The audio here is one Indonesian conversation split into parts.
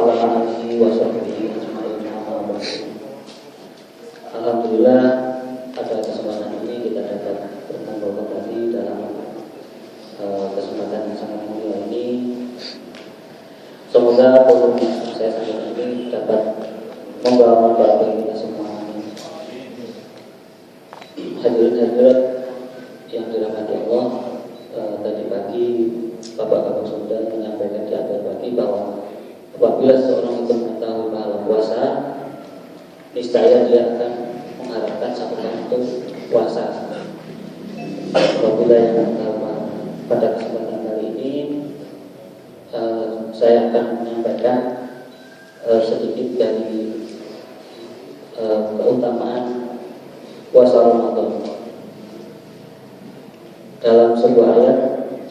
ala alihi wa sahbihi ajma'in. Alhamdulillah, pada kesempatan ini kita dapat berkumpul kembali dalam kesempatan yang sangat mulia ini. Semoga forum yang saya sampaikan ini dapat membawa manfaat bagi kita semua. Hadirin-hadirat yang dirahmati Allah, tadi pagi Bapak-bapak sudah menyampaikan di awal pagi bahwa apabila seorang itu mengetahui pahala puasa, niscaya dia akan mengharapkan satu untuk puasa. Apabila yang mengetahui pada kesempatan kali ini, saya akan menyampaikan sedikit dari keutamaan puasa Ramadan. Dalam sebuah ayat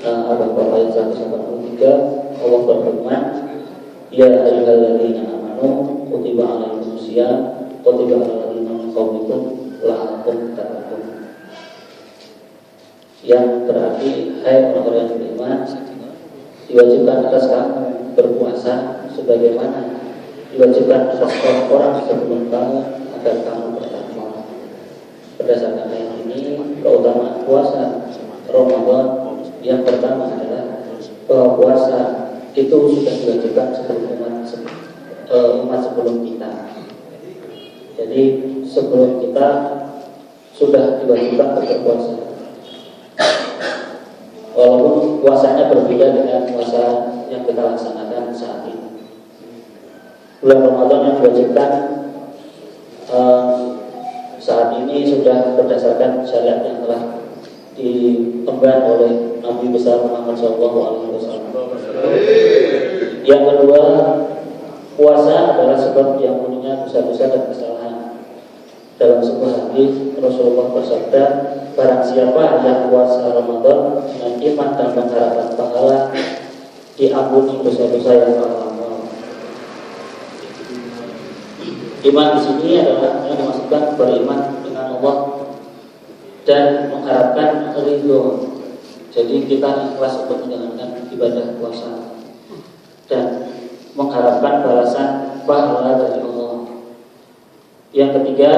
Al-Baqarah ayat 183, Allah berfirman, ya ayyuhalladzina amanu kutiba alaikumus syiyam kutiba alal ladzina min qablikum la'allakum tattaqun. Yang berarti, hai orang-orang yang beriman, diwajibkan atas kamu berpuasa sebagaimana diwajibkan atas orang sebelum kamu agar kamu bertakwa. Berdasarkan ayat ini, keutamaan puasa Ramadan yang pertama adalah bahwa puasa itu sudah diwajibkan sebelum umat sebelum kita. Jadi sebelum kita sudah diwajibkan untuk berpuasa. Walaupun puasanya berbeda dengan puasa yang kita laksanakan saat ini. Bulan Ramadan yang diwajibkan saat ini sudah berdasarkan syariat yang telah diemban oleh Nabi besar Muhammad SAW. Yang kedua, puasa adalah sebab diampuninya dosa-dosa dan kesalahan. Dalam sebuah hadis Rasulullah bersabda, barang siapa yang puasa Ramadan dengan iman dan mengharapkan pahala, diampuni dosa-dosa yang lama. Iman di sini adalah yang dimaksudkan beriman dengan Allah dan mengharapkan ridho. Jadi kita ikhlas untuk menjalankan ibadah puasa dan mengharapkan balasan pahala dari Allah. Yang ketiga,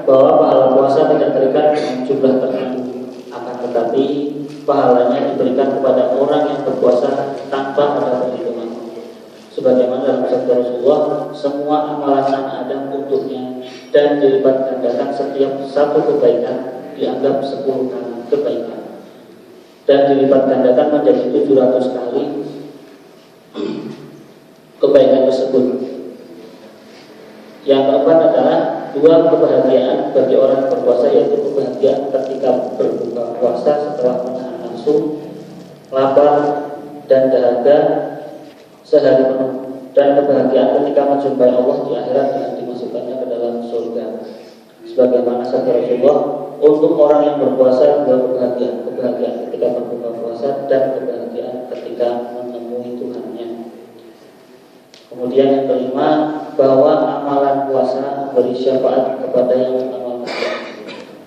bahwa pahala puasa tidak terikat dengan jumlah tertentu, akan tetapi pahalanya diberikan kepada orang yang berpuasa tanpa ada perhitungan. Sebagaimana dalam sabda Rasulullah, semua amalan sang Adam untuknya dan dilipat gandakan setiap satu kebaikan dianggap 10 kali kebaikan dan dilipat gandakan menjadi 700 kali kebaikan tersebut. Yang keempat adalah dua kebahagiaan bagi orang berpuasa, yaitu kebahagiaan ketika berbuka puasa setelah menahan nafsu, lapar dan dahaga sehari penuh, dan kebahagiaan ketika menjumpai Allah di akhirat dengan dimasukkannya ke dalam surga. Sebagaimana sabda Rasulullah, untuk orang yang berpuasa dua kebahagiaan ketika berbuka puasa dan kebahagiaan ketika menemui Tuhannya. Kemudian yang kelima, bahwa amalan puasa memberi syafaat kepada yang mengamalkan,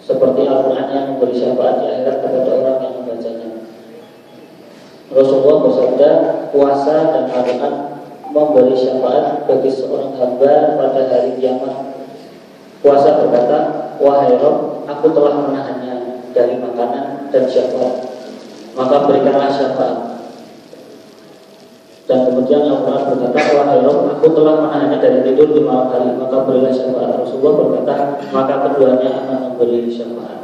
seperti Al-Quran yang memberi syafaat di akhirat kepada orang yang membacanya. Rasulullah bersabda, puasa dan Al-Quran memberi syafaat bagi seorang hamba pada hari kiamat. Puasa berkata, wahai Rabb, aku telah menahannya dari makanan dan syahwat, maka berikanlah syafaat. Dan kemudian Al-Quran berkata, wahai Rabb, aku telah menahannya dari tidur di malam hari, maka berilah syafaat. Rasulullah berkata, maka keduanya akan memberi syafaat.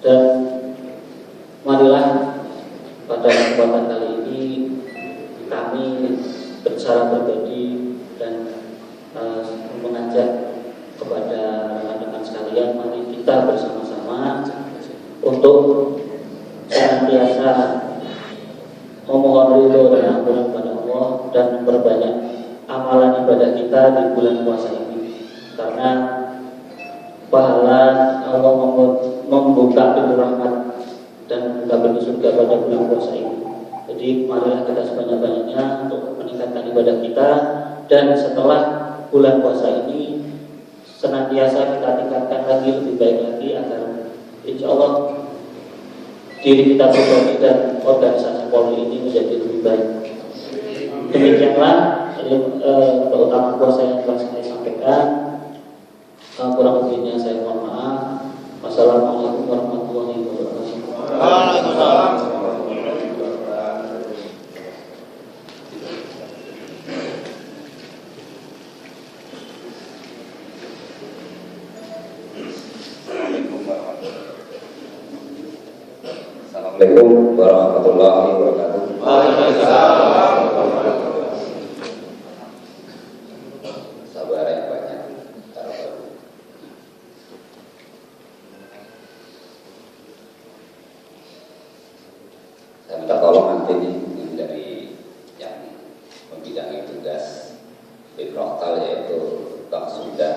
Dan marilah pada kesempatan kali ini kami secara pribadi dan mengajak kepada rekan-rekan sekalian, mari kita bersama-sama untuk senantiasa memohon ridho dan ampunan kepada Allah dan memperbanyak amalan ibadah kita di bulan puasa ini, karena pahala Allah membuka pintu rahmat dan membuka pintu surga pada bulan puasa ini. Jadi marilah kita sebanyak-banyaknya untuk meningkatkan ibadah kita, dan setelah bulan puasa ini senantiasa kita tingkatkan lagi, lebih baik lagi, agar insya Allah diri kita pribadi dan organisasi Polri ini menjadi lebih baik. Demikianlah keutamaan puasa yang telah saya sampaikan. Kurang lebihnya saya mohon maaf. Wassalamualaikum warahmatullahi wabarakatuh. Waalaikumsalam. Assalamualaikum warahmatullahi wabarakatuh. Waalaikumsalam. Sabar yang banyak. Saya minta tolong nanti ini dari yang membidangi tugas Bikrotal, yaitu Bang Suda,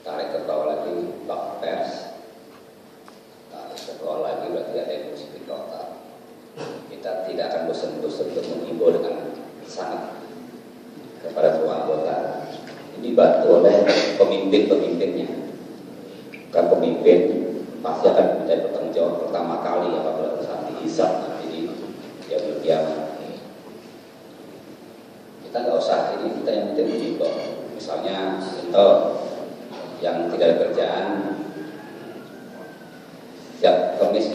tarik ke bawah lagi Bang Pers, tarik ke bawah lagi berarti ada yang musik Bikrotal. Kita tidak akan bosan-bosan untuk mengimbau dengan sangat kepada semua anggota. Ini dibantu oleh pemimpin-pemimpinnya. Kan pemimpin pasti akan menjadi bertanggung jawab pertama kali apabila saat dihisab nanti di yaumul qiyamah. Kita nggak usah ini, kita yang tidak mengimbau. Misalnya yang tidak ada kerjaan setiap Kamis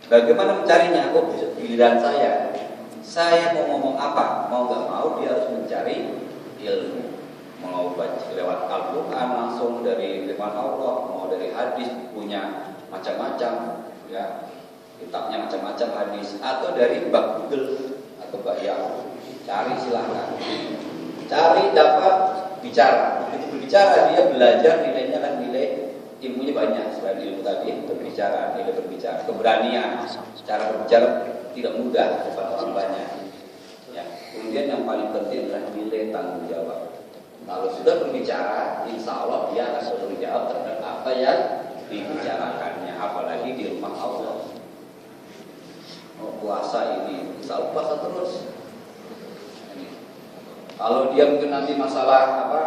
Bagaimana mencarinya? Oh, giliran saya mau ngomong apa, mau nggak mau dia harus mencari ilmu. Mau baca lewat Al-Quran langsung dari firman Allah, mau dari hadis, punya macam-macam, ya kitabnya macam-macam hadis, atau dari bab Google atau bab Yahoo. Cari silahkan, cari dapat bicara. Begitu berbicara dia belajar nilainya kan nilai ilmunya banyak. Selain ilmu tadi berbicara, nilai berbicara, keberanian, cara berbicara tidak mudah depan orang banyak. Ya. Kemudian yang paling penting adalah nilai tanggung jawab. Kalau sudah berbicara, insya Allah dia akan bertanggung jawab terhadap apa yang dibicarakannya, apalagi di rumah Allah. Oh, puasa ini, insya Allah puasa terus. Kalau dia mungkin nanti masalah apa,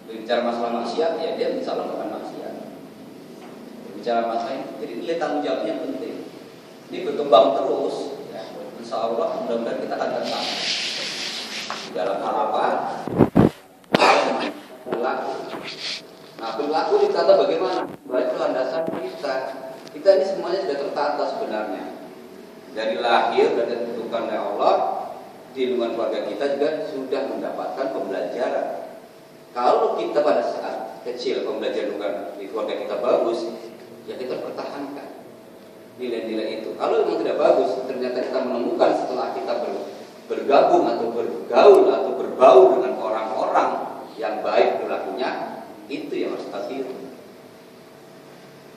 berbicara masalah maksiat, ya dia insya Allah bukan maksiat. Berbicara masalah ini, jadi nilai tanggung jawabnya yang penting. Ini berkembang terus, ya. Insya Allah mudah-mudahan kita akan datang dalam hal apa? Perilaku. Nah, perilaku ditata bagaimana? Baik landasan kita. Kita ini semuanya sudah tertata sebenarnya. Dari lahir dan ditentukan oleh Allah, di lingkungan keluarga kita juga sudah mendapatkan pembelajaran. Kalau kita pada saat kecil pembelajaran di keluarga kita bagus, ya kita pertahankan nilai-nilai itu. Kalau memang tidak bagus, ternyata kita menemukan setelah kita bergabung atau bergaul atau berbaur dengan orang-orang yang baik perilakunya, itu yang harus kita tiru.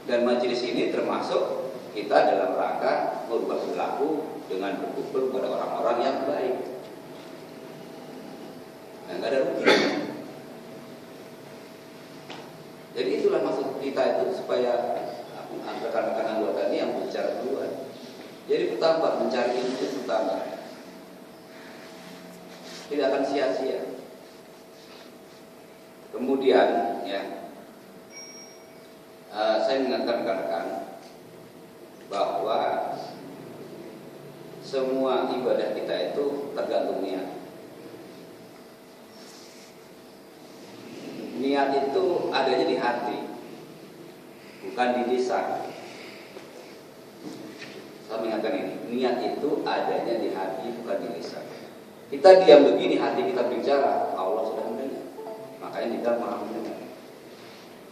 Dan majelis ini termasuk kita dalam rangka merubah perilaku dengan berkumpul pada orang-orang yang baik. Nah, nggak ada rugi. Jadi itulah maksud kita itu supaya rekan-rekan anggota ini yang bicara duluan. Jadi bertambah mencari ilmu bertambah. Tidak akan sia-sia. Kemudian ya, saya mengingatkan rekan-rekan bahwa semua ibadah kita itu tergantung niat. Niat itu adanya di hati, bukan di lisan. Saya mengingatkan ini, niat itu adanya di hati, bukan di lisan. Kita diam begini, hati kita bicara, Allah sudah mendengar. Makanya kita maha mendengar.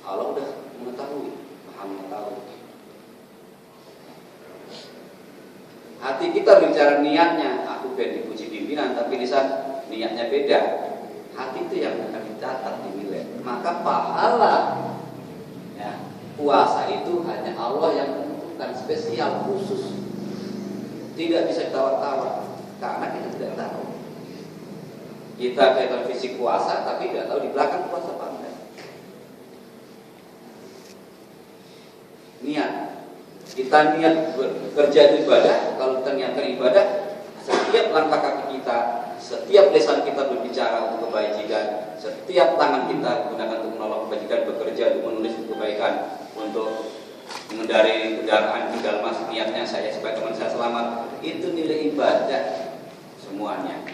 Allah sudah mengetahui, maha mengetahui. Hati kita bicara niatnya, aku pengen dipuji pimpinan, tapi lisan niatnya beda. Hati itu yang akan dicatat, dinilai. Maka pahala ya, puasa itu hanya Allah yang menentukan, spesial, khusus. Tidak bisa ditawar-tawar, karena kita tidak tahu. Kita kelihatan fisik puasa, tapi tidak tahu di belakang puasa apa enggak. Niat. Kita niat bekerja itu ibadah. Kalau kita niatkan ibadah, setiap langkah kaki kita, setiap lisan kita berbicara untuk kebajikan, setiap tangan kita gunakan untuk menolong kebajikan, bekerja untuk menulis kebaikan, untuk mengendari kendaraan di dalam niatnya saya supaya teman saya selamat, itu nilai ibadah semuanya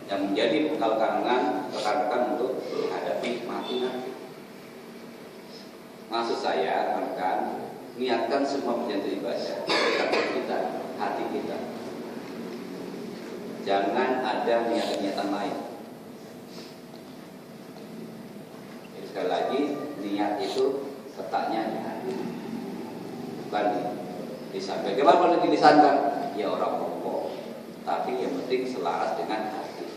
yang menjadi bekal karangan rekan-rekan untuk menghadapi mati nanti. Maksud saya rekan, niatkan semua menjadi ibadah kita, hati kita. Jangan ada niatan lain. Jadi sekali lagi, niat itu letaknya di hati, bukan di lisan. Bagaimana kalau dilisankan? Ya orang pokok, tapi yang penting selaras dengan hati.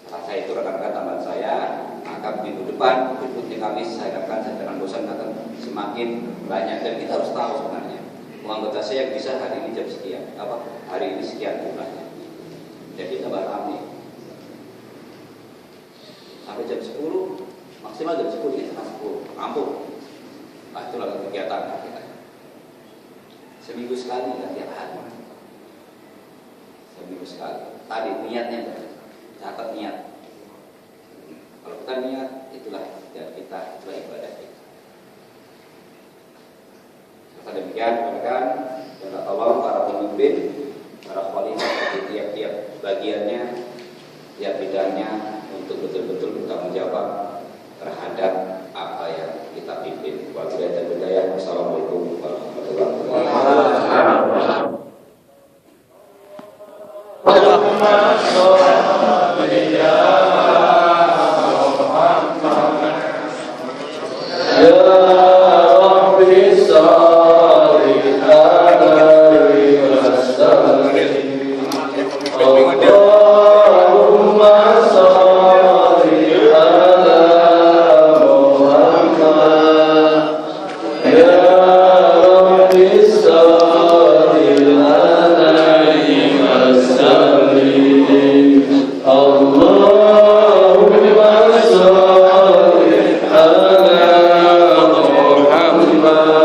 Salah saya itu rekan-rekan tambahan saya, maka minggu depan berikutnya kami saya harapkan saya jangan bosan akan semakin banyak, dan kita harus tahu sebenarnya anggota saya yang bisa hari ini jam sekian, hari ini sekian jumlahnya. Jadi tambah ramai sampai jam 10, maksimal jam 10 ini setengah 10, rampung. Nah, itulah kegiatan kita. Seminggu sekali, dan tiap hari. Seminggu sekali. Tadi niatnya, catat niat. Kalau kita niat, itulah dan kita, itulah ibadah kita. Maka demikian, rekan-rekan, minta tolong para pemimpin, para khalifah di tiap-tiap bagiannya, tiap bidangnya untuk betul-betul bertanggung jawab terhadap apa yang kita pimpin. Wabillahi taufiq wal hidayah. Wassalamualaikum warahmatullahi wabarakatuh. Ya السماء